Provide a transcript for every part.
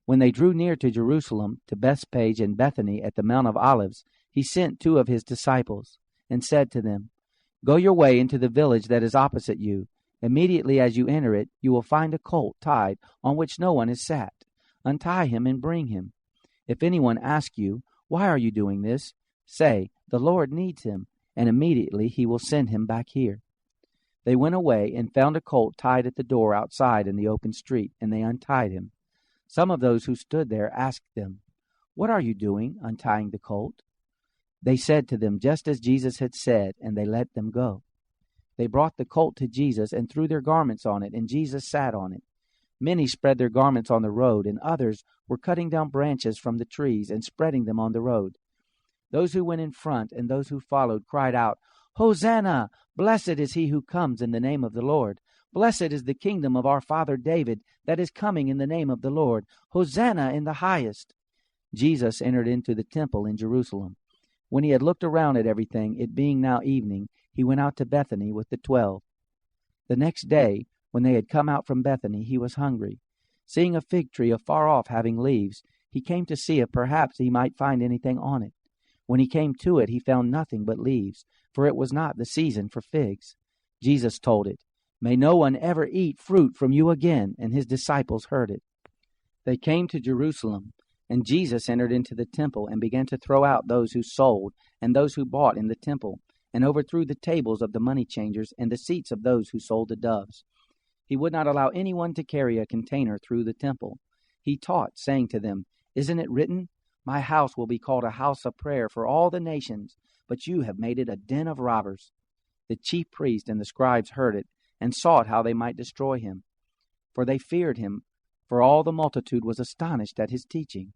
When they drew near to Jerusalem, to Bethphage and Bethany at the Mount of Olives, he sent 2 of his disciples, and said to them, "Go your way into the village that is opposite you. Immediately as you enter it, you will find a colt tied, on which no one has sat. Untie him and bring him. If anyone asks you, 'Why are you doing this?' say, 'The Lord needs him,' and immediately he will send him back here." They went away and found a colt tied at the door outside in the open street, and they untied him. Some of those who stood there asked them, "What are you doing, untying the colt?" They said to them just as Jesus had said, and they let them go. They brought the colt to Jesus and threw their garments on it, and Jesus sat on it. Many spread their garments on the road, and others were cutting down branches from the trees and spreading them on the road. Those who went in front and those who followed cried out, "Hosanna! Blessed is he who comes in the name of the Lord. Blessed is the kingdom of our father David that is coming in the name of the Lord. Hosanna in the highest." Jesus entered into the temple in Jerusalem. When he had looked around at everything, it being now evening, he went out to Bethany with the 12. The next day, when they had come out from Bethany, he was hungry. Seeing a fig tree afar off having leaves, he came to see if perhaps he might find anything on it. When he came to it, he found nothing but leaves, for it was not the season for figs. Jesus told it, "May no one ever eat fruit from you again," and his disciples heard it. They came to Jerusalem, and Jesus entered into the temple and began to throw out those who sold and those who bought in the temple, and overthrew the tables of the money changers and the seats of those who sold the doves. He would not allow anyone to carry a container through the temple. He taught, saying to them, "Isn't it written, 'My house will be called a house of prayer for all the nations,' but you have made it a den of robbers." The chief priests and the scribes heard it, and sought how they might destroy him. For they feared him, for all the multitude was astonished at his teaching.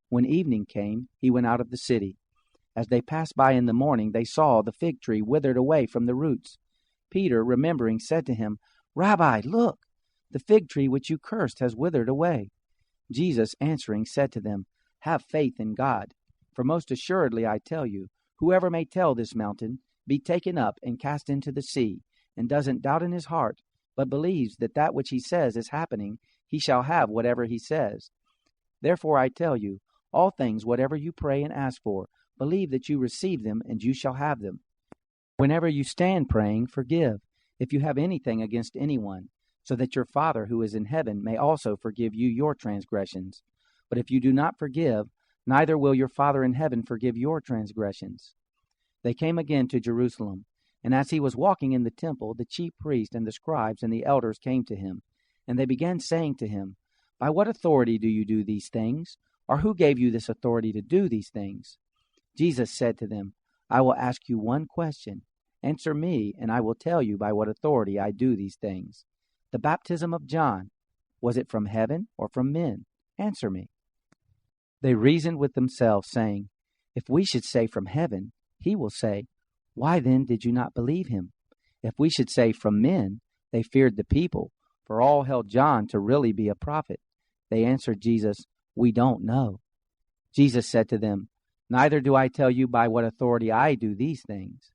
When evening came, he went out of the city. As they passed by in the morning, they saw the fig tree withered away from the roots. Peter, remembering, said to him, "Rabbi, look, the fig tree which you cursed has withered away." Jesus answering said to them, "Have faith in God. For most assuredly I tell you, whoever may tell this mountain, 'Be taken up and cast into the sea,' and doesn't doubt in his heart, but believes that that which he says is happening, he shall have whatever he says. Therefore I tell you, all things whatever you pray and ask for, believe that you receive them, and you shall have them. Whenever you stand praying, forgive, if you have anything against anyone, so that your Father who is in heaven may also forgive you your transgressions. But if you do not forgive, neither will your Father in heaven forgive your transgressions." They came again to Jerusalem, and as he was walking in the temple, the chief priests and the scribes and the elders came to him, and they began saying to him, "By what authority do you do these things? Or who gave you this authority to do these things?" Jesus said to them, "I will ask you one question. Answer me, and I will tell you by what authority I do these things. The baptism of John, was it from heaven or from men? Answer me." They reasoned with themselves, saying, "If we should say from heaven, he will say, 'Why then did you not believe him?' If we should say from men," they feared the people, for all held John to really be a prophet. They answered Jesus, "We don't know." Jesus said to them, "Neither do I tell you by what authority I do these things.